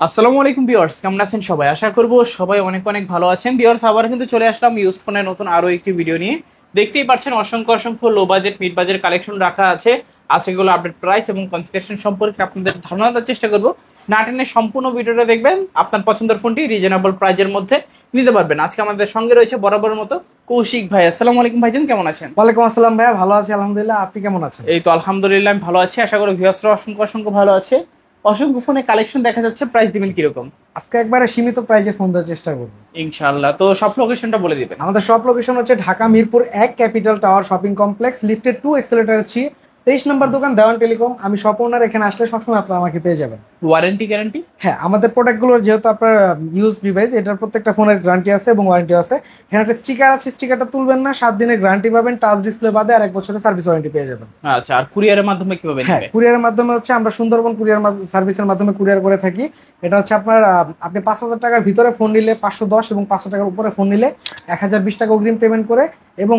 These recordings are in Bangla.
আসসালামু আলাইকুম ভিউয়ার্স, কেমন আছেন সবাই? আশা করব সবাই অনেক অনেক ভালো আছেন। ভিউয়ার্স, আবার কিন্তু চলে আসলাম ইউজড ফোনের নতুন আরো একটি ভিডিও নিয়ে। দেখতেই পাচ্ছেন অসংখ্য অসংখ্য low budget mid budget collection রাখা আছে। আজকেগুলো আপডেট প্রাইস এবং কনফিগারেশন সম্পর্কে আপনাদের ধারণা দেওয়ার চেষ্টা করব। না টেনে সম্পূর্ণ ভিডিওটা দেখবেন, আপনার পছন্দের ফোনটি রিজনেবল প্রাইজের মধ্যে নিতে পারবেন। আজকে আমাদের সঙ্গে রয়েছে বরাবরের মতো কৌশিক ভাই। আসসালামু আলাইকুম ভাইজান, কেমন আছেন? ওয়ালাইকুম আসসালাম ভাইয়া, ভালো আছি আলহামদুলিল্লাহ। আপনি কেমন আছেন? এই তো আলহামদুলিল্লাহ, আমি ভালো আছি। আশা করি ভিউয়ার্সরা অসংখ্য অসংখ্য ভালো আছে। অসংখ্য ফোনে কালেকশন দেখা যাচ্ছে, প্রাইস দিবেন কিরকম? আজকে একবারে সীমিত প্রাইজে ফোন দেওয়ার চেষ্টা করবো। ইনশাআল্লাহ। তো সব লোকেশনটা বলে দিবেন। আমাদের সব লোকেশন হচ্ছে Dhaka Mirpur 1 capital tower shopping complex, lifted 2, accelerator 3, 23 নম্বর দোকান, দেওয়ান টেলিকম। আমি শপ ওনার, এখানে আসলে সবসময় আপনারা আমাকে পেয়ে যাবেন। Warranty guarantee? হ্যাঁ, আমাদের প্রোডাক্টগুলোর যেহেতু আপনার ইউজ ডিভাইস, এটার প্রত্যেকটা ফোনের গ্যারান্টি আছে এবং ওয়ারেন্টি আছে। এখানে একটা স্টিকার আছে, স্টিকারটা তুলবেন না, 7 দিনের গ্যারান্টি পাবেন। টাচ ডিসপ্লে বাদে আর 1 বছরের সার্ভিস ওয়ারেন্টি পেয়ে যাবেন। আচ্ছা, আর কুরিয়ারের মাধ্যমে কিভাবে হ্যাঁ, নেবে? কুরিয়ারের মাধ্যমে হচ্ছে আমরা সুন্দরবন কুরিয়ার সার্ভিসের মাধ্যমে কুরিয়ার করে থাকি। এটা হচ্ছে আপনার আপনি 5,000 টাকার ভিতরে ফোন নিলে 510 এবং 500 টাকার উপরে ফোন নিলে 1020 টাকা অগ্রিম পেমেন্ট করে, এবং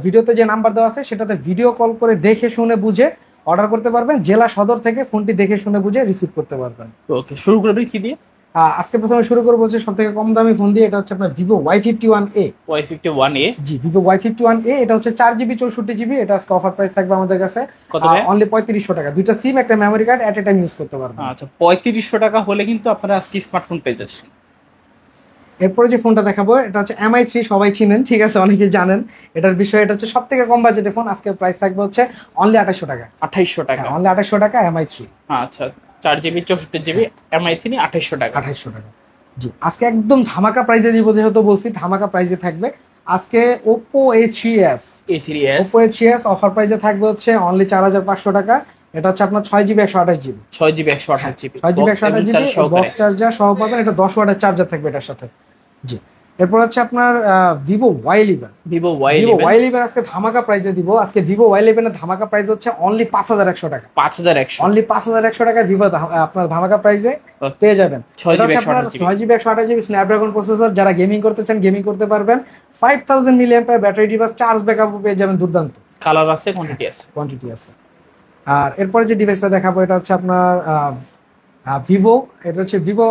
ভিডিওতে যে নাম্বার দেওয়া আছে সেটাতে ভিডিও কল করে দেখে শুনে বুঝে অর্ডার করতে পারবেন। জেলা সদর থেকে ফোনটি দেখে শুনে বুঝে রিসিভ করতে পারবেন। ওকে, শুরু করবেন কি দিয়ে? আজকে প্রথমে শুরু করবো হচ্ছে সব থেকে কম দামি ফোন দিয়ে। এটা হচ্ছে আপনার ভিভো Y51A। Y51A? জি, ভিভো Y51A। এটা হচ্ছে 4GB 64GB। এটা আজকে অফার প্রাইস থাকবে আমাদের কাছে কত ভাই? অনলি 3500 টাকা। দুইটা সিম, একটা মেমোরি কার্ড এট এ টাইম ইউজ করতে পারবেন। আচ্ছা, 3500 টাকা হলে কিন্তু আপনারা আজকে স্মার্টফোন পেয়ে যাচ্ছেন। এরপরে যে ফোনটা দেখাবো এটা হচ্ছে MI3, সবাই চিনেন, ঠিক আছে, অনেকেই জানেন এটার বিষয়ে। এটা হচ্ছে সব থেকে কম বাজেটের ফোন। আজকে প্রাইস থাকবে হচ্ছে অনলি 2800 টাকা। 2800 টাকা? অনলি 2800 টাকা MI3। আচ্ছা, 4GB 64GB MI3 2800 টাকা। 2800 টাকা। জি, আজকে একদম ধামাকা প্রাইসে দিব, যেহেতু বলছি ধামাকা প্রাইসে থাকবে আজকে। Oppo A3s। A3s? Oppo A3s offer প্রাইসে থাকবে হচ্ছে অনলি 4500 টাকা। এটা হচ্ছে আপনার 6GB 128GB। 6GB 128GB 6GB 128GB box charger সহ পাবেন। এটা 10 ওয়াটের চার্জার থাকবে এটার সাথে। জি, এরপর হচ্ছে আপনার Vivo Y11। Vivo Vivo Y11? Y11 আজকে ধামাকা প্রাইসে দিব। আজকে ভিভো Y11 এর ধামাকা প্রাইস হচ্ছে অনলি 5100 টাকা। 5100? অনলি 5100 টাকা ভিভো আপনার ধামাকা প্রাইসে পেয়ে যাবেন। 6GB 6GB 128GB Snapdragon processor. যারা গেমিং করতে চান গেমিং করতে পারবেন। 5000 milliampere battery device, charge backup পেয়ে যাবেন দুর্দান্ত। কালার আছে, কোয়ান্টিটি আছে? কোয়ান্টিটি আছে। আর এরপরে যে ডিভাইসটা দেখাবো এটা হচ্ছে আপনার ভিভো। এটা হচ্ছে ভিভো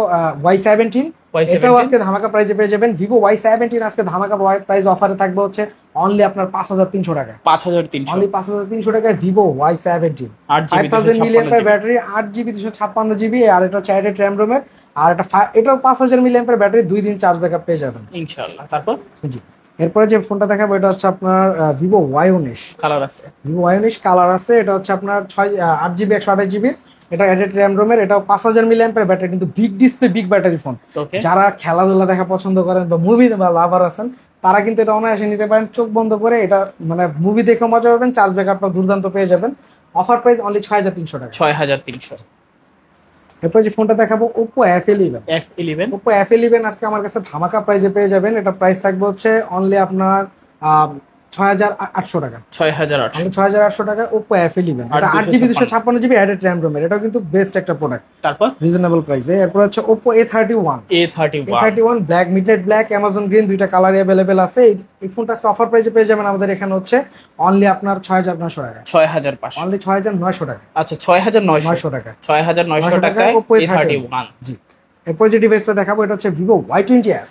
Y17। এটাও আজকে ধামাকা প্রাইসে পেয়ে যাবেন। ভিভো Y17 আজকে ধামাকা প্রাইস অফারে থাকবে হচ্ছে অনলি আপনার 5300 টাকা। 5300? অনলি 5300 টাকায় Vivo Y17। 5000 milliampere battery, 8GB 256GB, আর এটা হচ্ছে অ্যাডেড র্যাম রোমের। আর এটাও 5000 মিলিঅ্যাম্পিয়ার ব্যাটারি, 2 দিন চার্জ ব্যাকআপ পেয়ে যাবেন ইনশাআল্লাহ। তারপর জি, এরপরে যে ফোনটা দেখাবো এটা হচ্ছে আপনার ভিভো Y19। কালার আছে? ভিভো Y19 কালার আছে। এটা হচ্ছে আপনার 8GB 128GB। এটা অ্যাডেড র্যাম রোমের। এটাও 5000 মিলিঅ্যাম্পিয়ার ব্যাটারি, কিন্তু big display big battery phone. যারা খেলাধুলা দেখা পছন্দ করেন বা মুভি বা লাভার আছেন তারা কিন্তু এটা অনায়াসে নিতে পারেন চোখ বন্ধ করে। এটা মানে মুভি দেখে মজা পাবেন, চার্জ ব্যাকআপটা দুর্দান্ত পেয়ে যাবেন। অফার প্রাইস অনলি 6300 টাকা। 6300? এরপর যে ফোনটা দেখাবো Oppo F11। Oppo F11 আজকে আমার কাছে ধামাকা প্রাইসে পেয়ে যাবেন। এটা প্রাইস থাকবে হচ্ছে অনলি আপনার 6800 টাকা। 6800 টাকা Oppo F11। এটা 8GB 256GB অ্যাডেড র্যাম রোমের। এটাও কিন্তু বেস্ট একটা প্রোডাক্ট। তারপর রিজনেবল প্রাইসে। এরপর হচ্ছে Oppo A31 black, midnight black, Amazon green, দুইটা কালারই अवेलेबल আছে। এই ফোনটা আজকে অফার প্রাইসে পেয়ে যাবেন আমাদের এখানে হচ্ছে অনলি আপনার 6500 টাকা। 6500? অনলি 6900 টাকা। আচ্ছা, 6900 টাকা। 6900 টাকায় Oppo A31। জি, এরপর যে ডিভাইসটা দেখাবো এটা হচ্ছে ভিভো Y20s।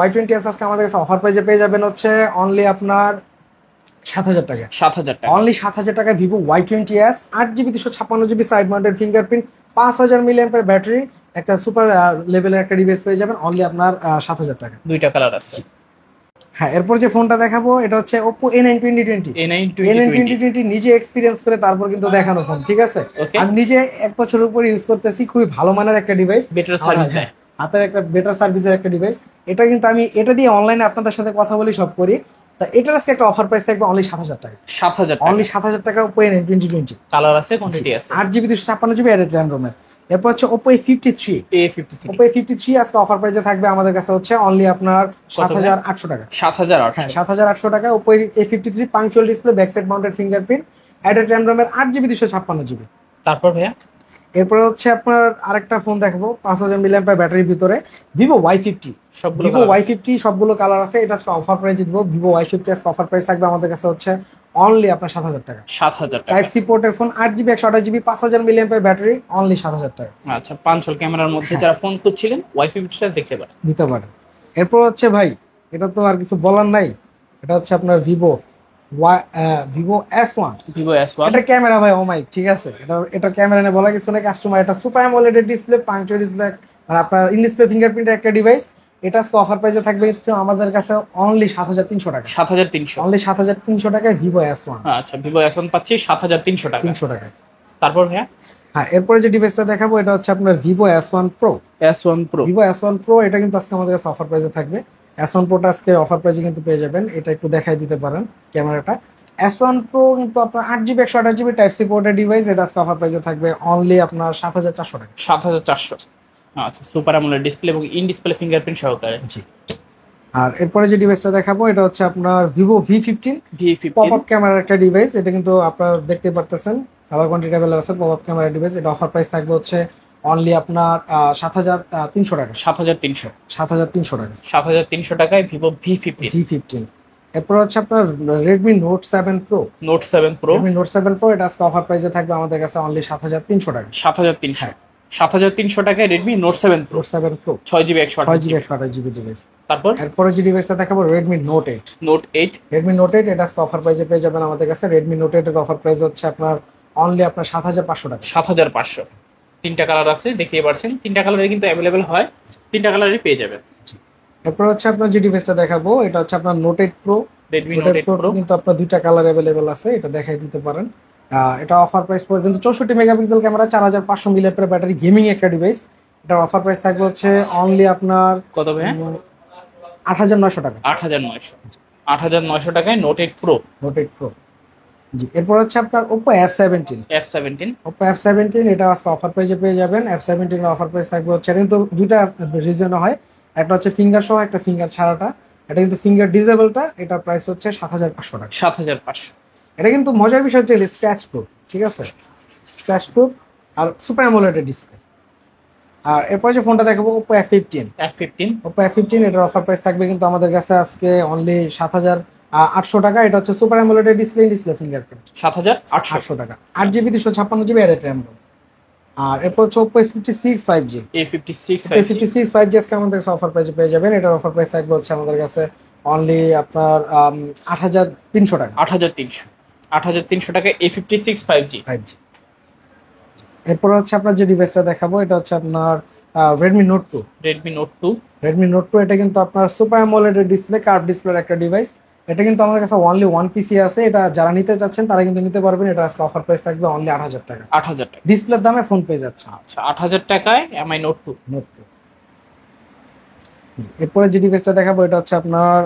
Y20s আজকে আমাদের কাছে অফার প্রাইসে পেয়ে যাবেন হচ্ছে অনলি আপনার 7000 টাকা। 7000 টাকা? অনলি 7000 টাকায় Vivo Y20s। 8GB 256GB side mounted fingerprint, 5000 milliampere battery, একটা সুপার লেভেলের একটা ডিভাইস পেয়ে যাবেন অনলি আপনার 7000 টাকা। দুইটা কালার আছে? হ্যাঁ, এরপর যে ফোনটা দেখাবো এটা হচ্ছে Oppo A9 2020। নিজে এক্সপিরিয়েন্স করে তারপর কিন্তু দেখানো ফোন, ঠিক আছে। আমি নিজে 1 বছরের উপর ইউজ করতেছি। খুবই ভালো মানের একটা ডিভাইস, বেটার সার্ভিস দেয়, হাতের একটা বেটার সার্ভিসের একটা ডিভাইস। এটা কিন্তু আমি এটা দিয়ে অনলাইনে আপনাদের সাথে কথা বলি, সব করি। তা এটার আজকে একটা অফার প্রাইস থাকবে অনলি 7000 টাকা। 7000? অনলি 7000 টাকা Oppo A9 2020। কালার আছে, কোয়ান্টিটি আছে? 8GB 256GB অ্যাডেড র্যাম রোমের। এরপর হচ্ছে Oppo A53। Oppo A53 আজকে অফার প্রাইসে থাকবে আমাদের কাছে হচ্ছে অনলি আপনার 7800 টাকা। 7800? হ্যাঁ, 7800 টাকা Oppo A53 punctual display, back side mounted fingerprint, added RAM রোমের, 8GB 256GB। তারপর ভাইয়া এরপরে হচ্ছে আপনার আরেকটা ফোন দেখাবো 5000 মিলিঅ্যাম্পিয়ার ব্যাটারির ভিতরে, ভিভো Y50। সবগুলো ভিভো Y50 সবগুলো কালার আছে। এটা আজকে অফার প্রাইসে দিব। ভিভো Y50 আজকে অফার প্রাইস থাকবে আমাদের কাছে হচ্ছে অনলি আপনার 7,000 টাকা। 7,000 টাকা। টাইপ সি পোর্টের phone 8GB 128GB 5000 mAh battery only 7,000 টাকা। আচ্ছা, পাঞ্চল ক্যামেরার মধ্যে যারা ফোন খুঁজছিলেন ওয়াইফাই ফিচার দেখতে পারেন, নিতে পারেন। এরপর হচ্ছে ভাই, এটা তো আর কিছু বলার নাই, এটা হচ্ছে আপনার ভিভো S1। ভিভো S1 এটা ক্যামেরা ভাই, ও মাই, ঠিক আছে, এটা ক্যামেরা নিয়ে বলা কিছু না। কাস্টমার এটা সুপার অ্যামোলেড ডিসপ্লে, পাঞ্চুয়াল ডিসপ্লে, আর আপনার ইন ডিসপ্লে ফিঙ্গারপ্রিন্টের একটা ডিভাইস। এটা আজকে অফার প্রাইসে থাকবে হচ্ছে আমাদের কাছে অনলি 7,300 টাকা। 7,300, অনলি 7,300 টাকায় ভিভো S1। আচ্ছা, ভিভো S1 পাচ্ছি 7,300 টাকা। 300 টাকায়। তারপর ভাইয়া হ্যাঁ, এরপরে যে ডিভাইসটা দেখাবো এটা হচ্ছে আপনার Vivo S1 Pro। S1 Pro, Vivo S1 Pro এটা কিন্তু আজকে আমাদের কাছে অফার প্রাইসে থাকবে। S1 Proটা আজকে অফার প্রাইসে কিন্তু পেয়ে যাবেন। এটা একটু দেখাই দিতে পারেন ক্যামেরাটা। S1 Pro কিন্তু আপনার 8GB 128GB টাইপ সি পোর্টের ডিভাইস। এটা আজকে অফার প্রাইসে থাকবে অনলি আপনার 7,400 টাকা। 7,400। আচ্ছা, সুপার অ্যামোলেড ডিসপ্লে এবং ইন ডিসপ্লে ফিঙ্গারপ্রিন্ট সহকারে। জি। আর এরপরে যে ডিভাইসটা দেখাবো এটা হচ্ছে আপনার ভিভো V15 পপ আপ ক্যামেরার একটা ডিভাইস। এটা কিন্তু আপনারা দেখতে পারতেছেন, কালার কোয়ান্টিটি अवेलेबल আছে। পপ আপ ক্যামেরা ডিভাইস, এটা অফার প্রাইস থাকবে হচ্ছে অনলি আপনার 7,300 টাকা। 7,300, 7,300 টাকা। 7,300 টাকায় ভিভো V15। এরপর হচ্ছে আপনার Redmi Note 7 Pro। Note 7 Pro, Redmi Note 7 Pro এটা আজকে অফার প্রাইসে থাকবে আমাদের কাছে অনলি 7,300 টাকা। 7,300, 7,300 টাকায় Redmi Note 7 Pro, Note 7 Pro 6GB 6GB 128GB। 128GB device. তারপর এরপরে যে ডিভাইসটা দেখাবো Redmi Note 8। Note 8, Redmi Note 8 এটা আজকে অফার প্রাইসে পেয়ে যাবেন আমাদের কাছে। Redmi Note 8 এর অফার প্রাইস হচ্ছে আপনার অনলি আপনার 7,500 টাকা। 7,500। তিনটা কালার আছে, দেখতেই পারছেন। তিনটা কালারে কিন্তু অ্যাভেলেবেল হয়, তিনটা কালারই পেয়ে যাবেন। এরপর হচ্ছে আপনার যে ডিভাইসটা দেখাবো এটা হচ্ছে আপনার Note 8 Pro। Redmi Note 8 Pro, কিন্তু আপনার দুইটা কালার অ্যাভেলেবেল আছে, এটা দেখাই দিতে পারেন। এটা অফার প্রাইস পড়বে কিন্তু 64 megapixel camera, 4,500 mAh battery, gaming একটা ডিভাইস। এটার অফার প্রাইস থাকবে হচ্ছে অনলি আপনার কত ভাই? 8,900 টাকা। 8,900, 8,900 টাকায় Note 8 Pro। Note 8 Pro। জি। এরপর হচ্ছে আপনার Oppo F17। F17, Oppo F17 এটা আজকে অফার প্রাইসে পেয়ে যাবেন। F17 এর অফার প্রাইস থাকবে হচ্ছে, এটা কিন্তু দুইটা রিজনে হয়, একটা হচ্ছে ফিঙ্গার সহ, একটা ফিঙ্গার ছাড়াটা। এটা কিন্তু ফিঙ্গার ডিসেবলটা, এটার প্রাইস হচ্ছে 7,500 টাকা। 7,500। এটা কিন্তু মজার বিষয় হচ্ছে স্ক্র্যাচ প্রুফ, ঠিক আছে, স্ক্র্যাচ প্রুফ আর সুপার অ্যামোলেড ডিসপ্লে। আর এরপর যে ফোনটা দেখাবো Oppo F15। Oppo F15 এটার অফার প্রাইস থাকবে কিন্তু আমাদের কাছে আজকে অনলি 7,800 টাকা। এটা হচ্ছে সুপার অ্যামোলেড ডিসপ্লে ফিঙ্গারপ্রিন্ট। 7,800 টাকা। 8GB 256GB এর র্যাম। আর এরপর হচ্ছে Oppo A56 5G। A56 5G আজকে আমাদের কাছে অফার প্রাইসে পেয়ে যাবেন। এটার অফার প্রাইস থাকবে হচ্ছে আমাদের কাছে অনলি আপনার 8,300 টাকা। 8,300 টাকায় A56 5G। এরপর হচ্ছে আপনার যে ডিভাইসটা দেখাবো এটা হচ্ছে আপনার Redmi Note 2। Redmi Note 2 এটা কিন্তু আপনার সুপার অ্যামোলেড ডিসপ্লে, কার্ভ ডিসপ্লের একটা ডিভাইস। এটা কিন্তু আমাদের কাছে অনলি ওয়ান পিসি আছে। এটা যারা নিতে চাচ্ছেন তারা কিন্তু নিতে পারবেন। এটা আজকে অফার প্রাইস থাকবে অনলি 8,000 টাকা। 8,000 টাকা ডিসপ্লের দামে ফোন পেয়ে যাচ্ছে। আচ্ছা, 8,000 টাকায় MI Note 2। এরপরে যে ডিভাইসটা দেখাবো এটা হচ্ছে আপনার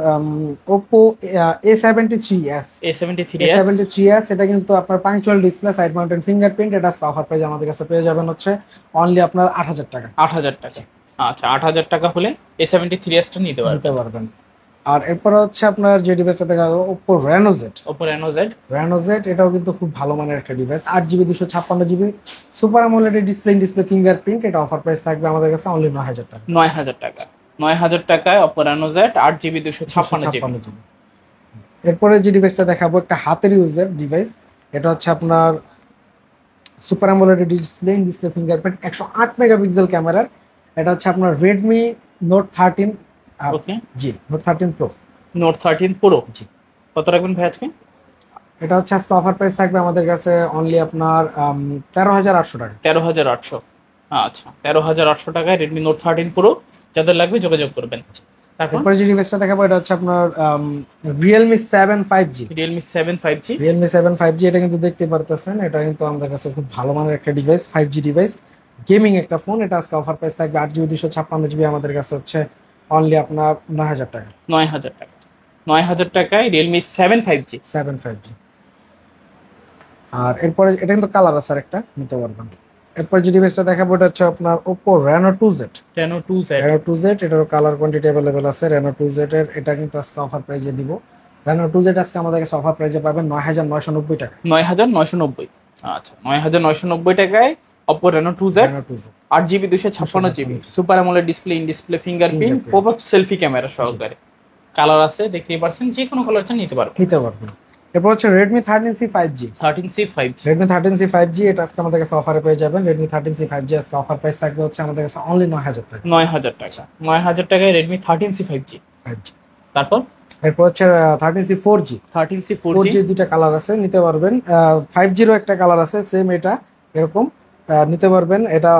Oppo A73s। A73s এটা কিন্তু আপনার punctual display, side mounted fingerprint. এটা অফার প্রাইস আমাদের কাছে পেয়ে যাবেন হচ্ছে অনলি আপনার 8,000 টাকা। 8,000 টাকা। আচ্ছা, 8,000 টাকা হলে A73s টা নিতে পারবেন। আর এরপর হচ্ছে আপনার যে ডিভাইসটা দেখাবো Oppo Reno Z। Reno Z এটাও কিন্তু খুব ভালো মানের একটা device. 8GB 256GB super AMOLED display fingerprint. এটা অফার প্রাইস থাকবে আমাদের কাছে অনলি 9,000 টাকা। 9,000 টাকায় Oppo Reno Z 8GB 256GB। এরপরে যে ডিভাইসটা দেখাবো একটা হাতের ইউজের ডিভাইস। এটা হচ্ছে আপনার super AMOLED display fingerprint, 108 megapixel ক্যামেরার। এটা হচ্ছে আপনার Redmi Note 13। ওকে, জি, Note 13 Pro। Note 13 Pro জি। কত রাখবেন ভাই আজকে? এটা হচ্ছে আজকে অফার প্রাইস থাকবে আমাদের কাছে অনলি আপনার 13,800 টাকা। 13,800। আচ্ছা, 13,800 টাকায় Redmi Note 13 Pro। যাদের লাগবে যোগাযোগ করবেন। তারপরে যে ডিভাইসটা দেখাবো এটা হচ্ছে আপনার Realme 7 5G। Realme 7 5G এটা কিন্তু দেখতে পারতেছেন, এটা কিন্তু আমাদের কাছে খুব ভালো মানের একটা ডিভাইস, 5G ডিভাইস, গেমিং একটা ফোন। এটা আজকে অফার প্রাইস থাকবে 8GB 256GB আমাদের কাছে হচ্ছে অনলি আপনার 9,000 টাকা। 9,000 টাকায় Realme 7 5G। আর এরপরে এটা কিন্তু কালার আছে, একটা নিতে পারবেন। এরপর যে ডিভাইসটা দেখাবো এটা হচ্ছে আপনার Oppo Reno 2Z। এটার কালার কোয়ান্টিটি अवेलेबल আছে। Reno 2Z এর এটা কিন্তু আজকে অফার প্রাইসে দিব। Reno 2Z আজকে আমাদের কাছে অফার প্রাইসে পাবেন 9,990 টাকা। 9,990। আচ্ছা, 9,990 টাকায় Oppo Reno 2Z 8GB 256GB super AMOLED display, in display fingerprint, pop up selfie camera সহকারে। কালার আছে, দেখতেই পাচ্ছেন, যে কোনো কালার চান নিতে পারবেন। এরপর হচ্ছে Redmi 13C 5G। 13C 5G। Redmi 13C 5G এটা আজকে আমাদের কাছে অফারে পেয়ে যাবেন। Redmi 13C 5G আজকে অফার প্রাইস থাকবে হচ্ছে আমাদের কাছে অনলি 9000 টাকা। 9000 টাকা। 9000 টাকায় Redmi 13C 5G। তারপর এরপর হচ্ছে 13C 4G। 13C 4G দুইটা কালার আছে, নিতে পারবেন। 5Gরও একটা কালার আছে সেম এটা এরকম, নিতে পারবেন। এটা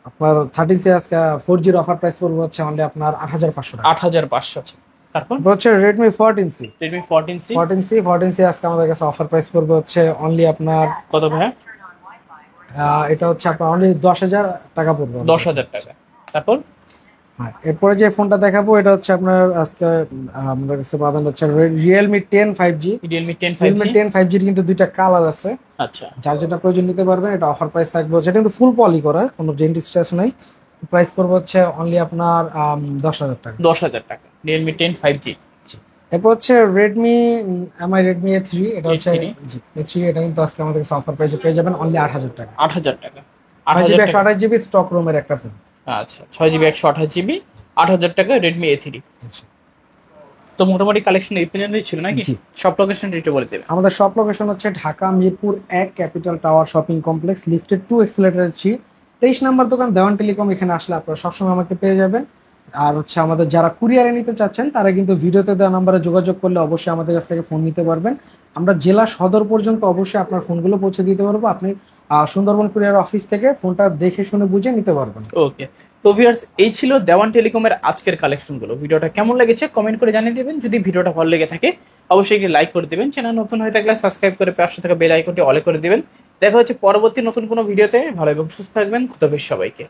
আপনার 13C আজকে 4Gর অফার প্রাইস পড়বে হচ্ছে অনলি আপনার 8500 টাকা। 8500। তারপর হচ্ছে Redmi 14C। Redmi 14C 14C আজকে আমাদের কাছে অফার প্রাইস পড়বে হচ্ছে অনলি আপনার কত ভাই? এটা হচ্ছে আপনার অনলি 10000 টাকা পড়বে। 10000 টাকা। তারপর হ্যাঁ, এরপরে যে ফোনটা দেখাবো এটা হচ্ছে আপনার আজকে আমাদের কাছে পাবেন হচ্ছে Realme 10 5G। Realme 10 Realme 10 5G এর কিন্তু দুইটা কালার আছে। আচ্ছা, যার যেটা প্রয়োজন নিতে পারবেন। এটা অফার প্রাইস থাকবে হচ্ছে, এটা কিন্তু ফুল পলি করা, কোনো ডেন্ট স্ক্র্যাচ নাই। প্রাইস পড়বে হচ্ছে অনলি আপনার 10000 টাকা। 10000 টাকা Realme 10 5G। এরপর হচ্ছে Redmi A3। এটা হচ্ছে A3 A3, এটা কিন্তু আজকে আমাদের কাছে অফার প্রাইসে পেয়ে যাবেন অনলি 8000 টাকা। 8000 টাকা। 8GB 128GB স্টক রুমের একটা ফোন। আচ্ছা, 6GB 128GB 8000 টাকা Redmi A3। আচ্ছা, তো মোটামুটি কালেকশন এই পর্যন্তই ছিল নাকি? জি। সব লোকেশন একটু বলে দেবেন। আমাদের শপ লোকেশন হচ্ছে Dhaka Mirpur 1 capital tower shopping complex, lifted 2 accelerator 23 number দোকান দেওয়ান টেলিকম। এখানে আসলে আপনারা সবসময় আমাকে পেয়ে যাবেন। আর হচ্ছে আমাদের যারা কুরিয়ারে নিতে চাচ্ছেন তারা কিন্তু ভিডিওতে দেওয়া নাম্বারে যোগাযোগ করলে অবশ্যই আমাদের কাছ থেকে ফোন নিতে পারবেন। আমরা জেলা সদর পর্যন্ত অবশ্যই আপনার ফোনগুলো পৌঁছে দিতে পারবো। আপনি সুন্দরবন কুরিয়ার অফিস থেকে ফোনটা দেখে শুনে বুঝে নিতে পারবেন। ওকে, তো ভিউয়ার্স এই ছিল দেওয়ান টেলিকমের আজকের কালেকশনগুলো। ভিডিওটা কেমন লেগেছে কমেন্ট করে জানিয়ে দেবেন। যদি ভিডিওটা ভালো লেগে থাকে অবশ্যই একটি লাইক করে দেবেন। চ্যানেল নতুন হয়ে থাকলে সাবস্ক্রাইব করে পাশে থাকা বেল আইকনটি অলে করে দিবেন। দেখা হচ্ছে পরবর্তী নতুন কোনো ভিডিওতে। ভালো এবং সুস্থ থাকবেন। খুদাহাফেজ সবাইকে।